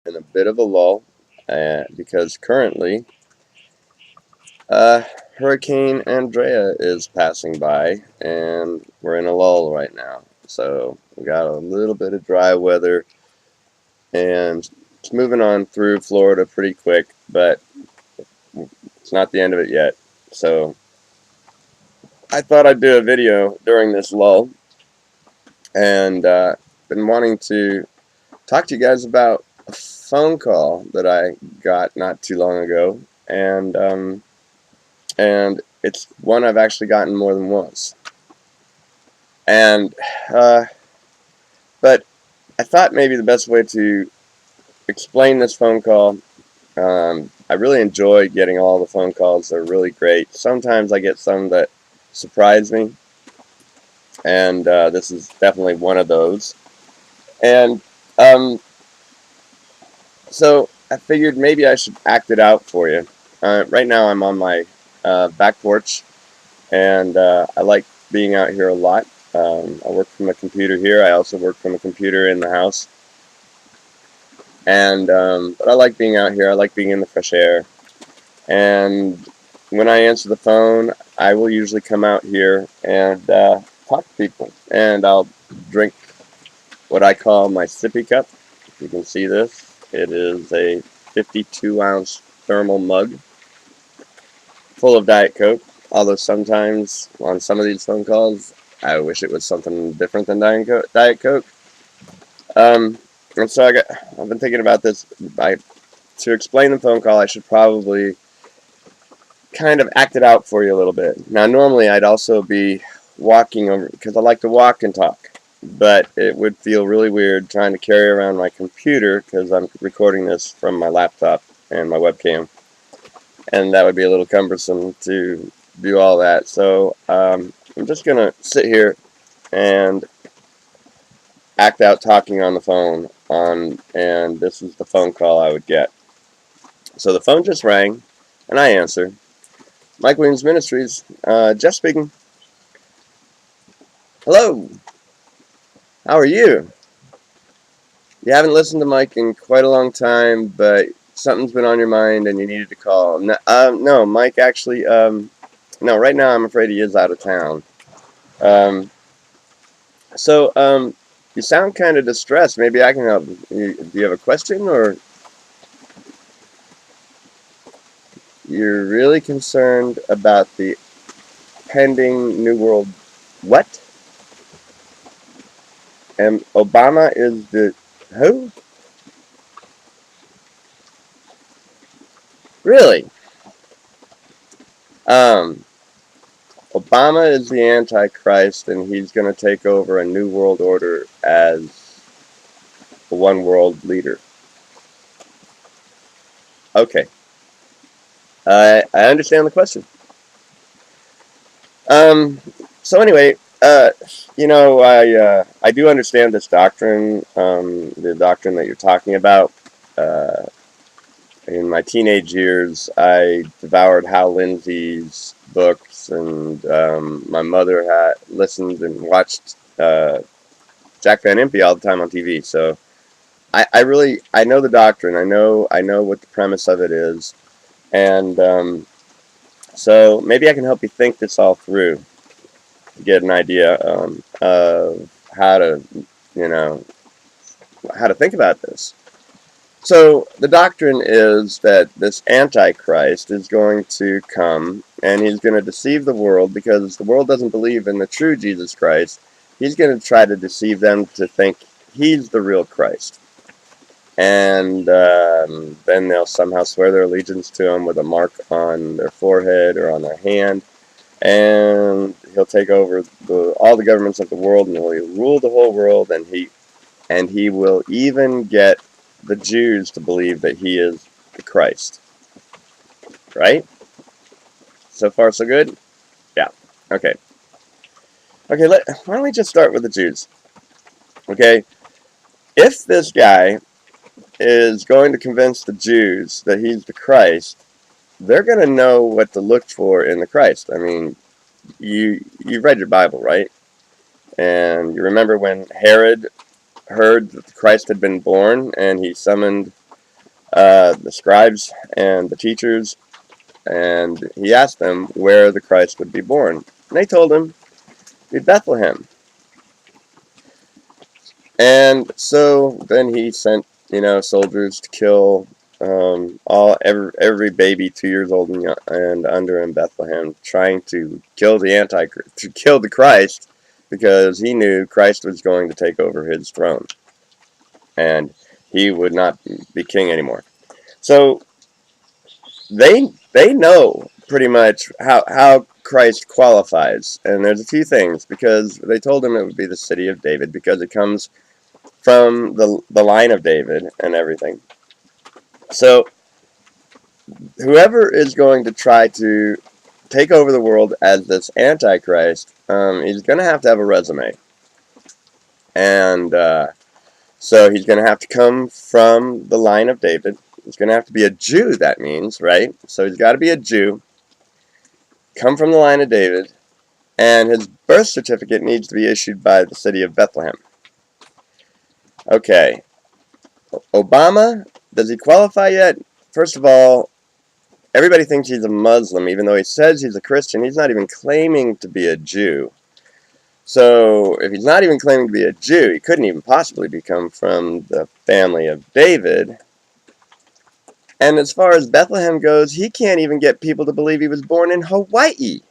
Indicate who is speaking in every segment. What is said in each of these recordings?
Speaker 1: in a bit of a lull because currently Hurricane Andrea is passing by and we're in a lull right now. So we got a little bit of dry weather and it's moving on through Florida pretty quick, but it's not the end of it yet. So I thought I'd do a video during this lull and been wanting to talk to you guys about a phone call that I got not too long ago, and it's one I've actually gotten more than once. And uh, but I thought maybe the best way to explain this phone call. I really enjoy getting all the phone calls. They're really great. Sometimes I get some that surprise me, and this is definitely one of those. And um, so I figured maybe I should act it out for you. Right now I'm on my back porch, and I like being out here a lot. I work from a computer here. I also work from a computer in the house. And but I like being out here. I like being in the fresh air. And when I answer the phone, I will usually come out here and talk to people. And I'll drink what I call my sippy cup. If you can see this, it is a 52-ounce thermal mug full of Diet Coke. Although sometimes on some of these phone calls, I wish it was something different than Diet Coke. And so I've been thinking about this. To explain the phone call, I should probably kind of act it out for you a little bit. Now, normally I'd also be walking over, because I like to walk and talk, but it would feel really weird trying to carry around my computer, because I'm recording this from my laptop and my webcam, and that would be a little cumbersome to do all that. So I'm just going to sit here and act out talking on the phone, and this is the phone call I would get. So the phone just rang, and I answer. Mike Williams Ministries, Jeff speaking. Hello, how are you? You haven't listened to Mike in quite a long time, but something's been on your mind and you needed to call. No, Mike actually, no, right now I'm afraid he is out of town. Um, so, you sound kind of distressed. Maybe I can help. Do you have a question, or you're really concerned about the pending New World? What? And Obama is the who? Really? Um, Obama is the Antichrist, and he's going to take over a new world order as a one world leader. Okay, I understand the question. Um, so anyway, I do understand this doctrine, the doctrine that you're talking about. Uh, in my teenage years, I devoured Hal Lindsey's books, and my mother had listened and watched Jack Van Impe all the time on TV. So I know the doctrine. I know what the premise of it is, and so maybe I can help you think this all through to get an idea of how to, you know, how to think about this. So the doctrine is that this Antichrist is going to come and he's going to deceive the world because the world doesn't believe in the true Jesus Christ. He's going to try to deceive them to think he's the real Christ. And then they'll somehow swear their allegiance to him with a mark on their forehead or on their hand. And he'll take over all the governments of the world, and he'll rule the whole world, and he will even get the Jews to believe that he is the Christ. Right? So far, so good? Yeah. Okay. Okay, why don't we just start with the Jews? Okay? If this guy is going to convince the Jews that he's the Christ, they're going to know what to look for in the Christ. I mean, you read your Bible, right? And you remember when Herod heard that Christ had been born, and he summoned the scribes and the teachers, and he asked them where the Christ would be born. And they told him, in Bethlehem. And so then he sent, soldiers to kill every baby 2 years old and under in Bethlehem, trying to kill the Christ, because he knew Christ was going to take over his throne, and he would not be king anymore. So they know pretty much how Christ qualifies, and there's a few things, because they told him it would be the city of David, because it comes from the line of David and everything. So whoever is going to try to take over the world as this Antichrist, he's going to have a resume. And so he's going to have to come from the line of David. He's going to have to be a Jew, that means, right? So he's got to be a Jew, come from the line of David, and his birth certificate needs to be issued by the city of Bethlehem. Okay. Obama, does he qualify yet? First of all, everybody thinks he's a Muslim, even though he says he's a Christian. He's not even claiming to be a Jew. So, if he's not even claiming to be a Jew, he couldn't even possibly become from the family of David. And as far as Bethlehem goes, he can't even get people to believe he was born in Hawaii.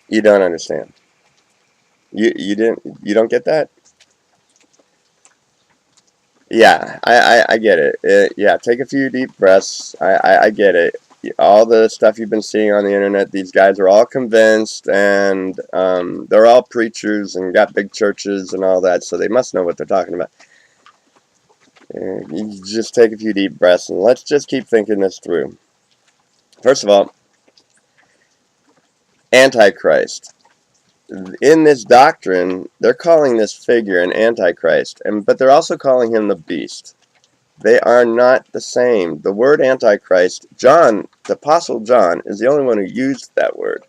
Speaker 1: You don't understand. You don't get that? Yeah, I get it. Yeah, take a few deep breaths. I get it. All the stuff you've been seeing on the internet, these guys are all convinced, and they're all preachers and got big churches and all that, so they must know what they're talking about. You just take a few deep breaths, and let's just keep thinking this through. First of all, Antichrist. In this doctrine, they're calling this figure an Antichrist, but they're also calling him the beast. They are not the same. The word Antichrist, John, the Apostle John, is the only one who used that word.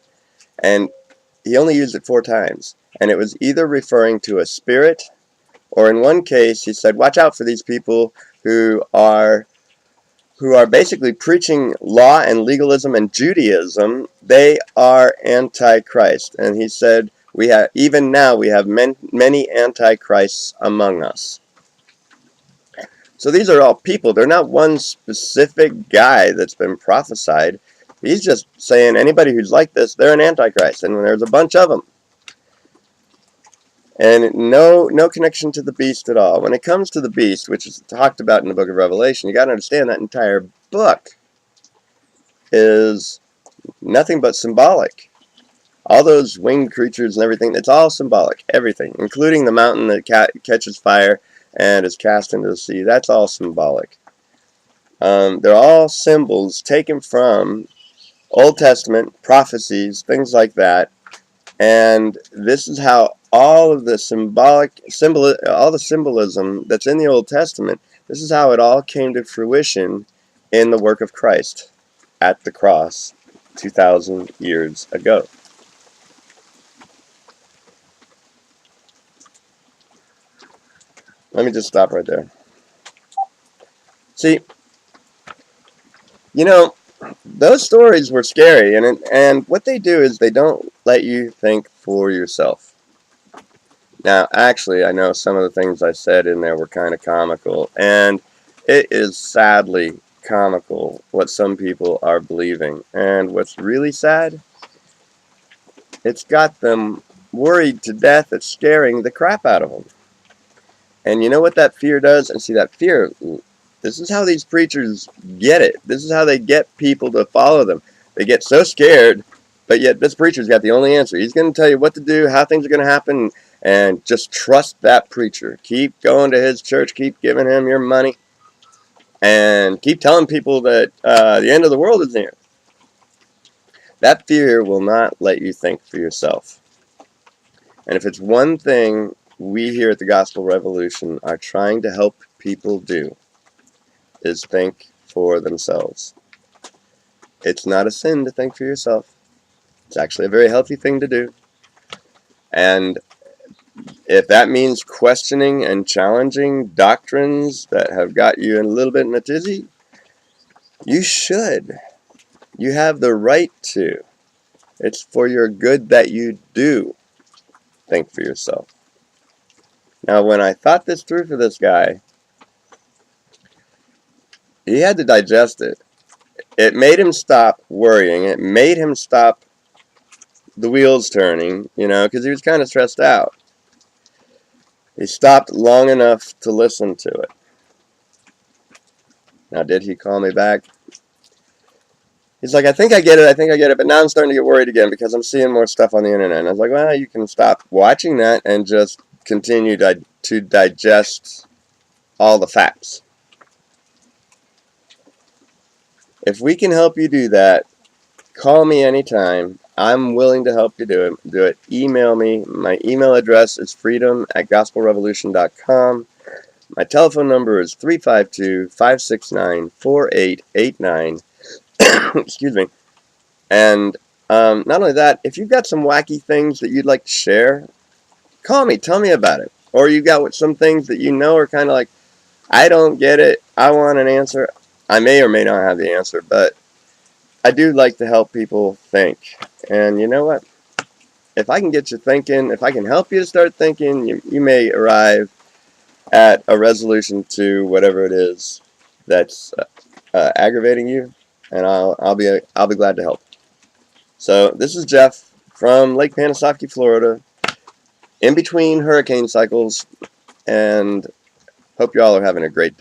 Speaker 1: And he only used it 4 times. And it was either referring to a spirit, or in one case he said, watch out for these people who are basically preaching law and legalism and Judaism. They are Antichrist. And he said, even now we have many Antichrists among us. So these are all people. They're not one specific guy that's been prophesied. He's just saying anybody who's like this, they're an Antichrist. And there's a bunch of them. And no connection to the beast at all. When it comes to the beast, which is talked about in the book of Revelation, you got to understand that entire book is nothing but symbolic. All those winged creatures and everything, it's all symbolic. Everything, including the mountain that catches fire and is cast into the sea. That's all symbolic. They're all symbols taken from Old Testament prophecies, things like that. And this is how all of the all the symbolism that's in the Old Testament, this is how it all came to fruition in the work of Christ at the cross 2,000 years ago. Let me just stop right there. See, those stories were scary, and what they do is they don't let you think for yourself. Now, actually, I know some of the things I said in there were kind of comical, and it is sadly comical what some people are believing. And what's really sad, it's got them worried to death. It's scaring the crap out of them. And you know what that fear does? And see, that fear, this is how these preachers get it. This is how they get people to follow them. They get so scared, but yet this preacher's got the only answer. He's going to tell you what to do, how things are going to happen, and just trust that preacher. Keep going to his church. Keep giving him your money. And keep telling people that the end of the world is near. That fear will not let you think for yourself. And if it's one thing we here at the Gospel Revolution are trying to help people do, is think for themselves. It's not a sin to think for yourself. It's actually a very healthy thing to do. And If that means questioning and challenging doctrines that have got you in a little bit in a tizzy, you should. You have the right to. It's for your good that you do think for yourself. Now, when I thought this through for this guy, he had to digest it. It made him stop worrying. It made him stop the wheels turning, because he was kind of stressed out. He stopped long enough to listen to it. Now, did he call me back? He's like, I think I get it, but now I'm starting to get worried again because I'm seeing more stuff on the internet. And I was like, well, you can stop watching that and just continue to digest all the facts. If we can help you do that, call me anytime. I'm willing to help you do it. Email me. My email address is freedom@gospelrevolution.com. My telephone number is 352-569-4889. Excuse me. And not only that, if you've got some wacky things that you'd like to share, call me. Tell me about it. Or you've got some things that are kind of like, I don't get it. I want an answer. I may or may not have the answer, but I do like to help people think. And you know what? If I can get you thinking, if I can help you to start thinking, you may arrive at a resolution to whatever it is that's aggravating you, and I'll be glad to help. So this is Jeff from Lake Panasoffkee, Florida, in between hurricane cycles, and hope you all are having a great day.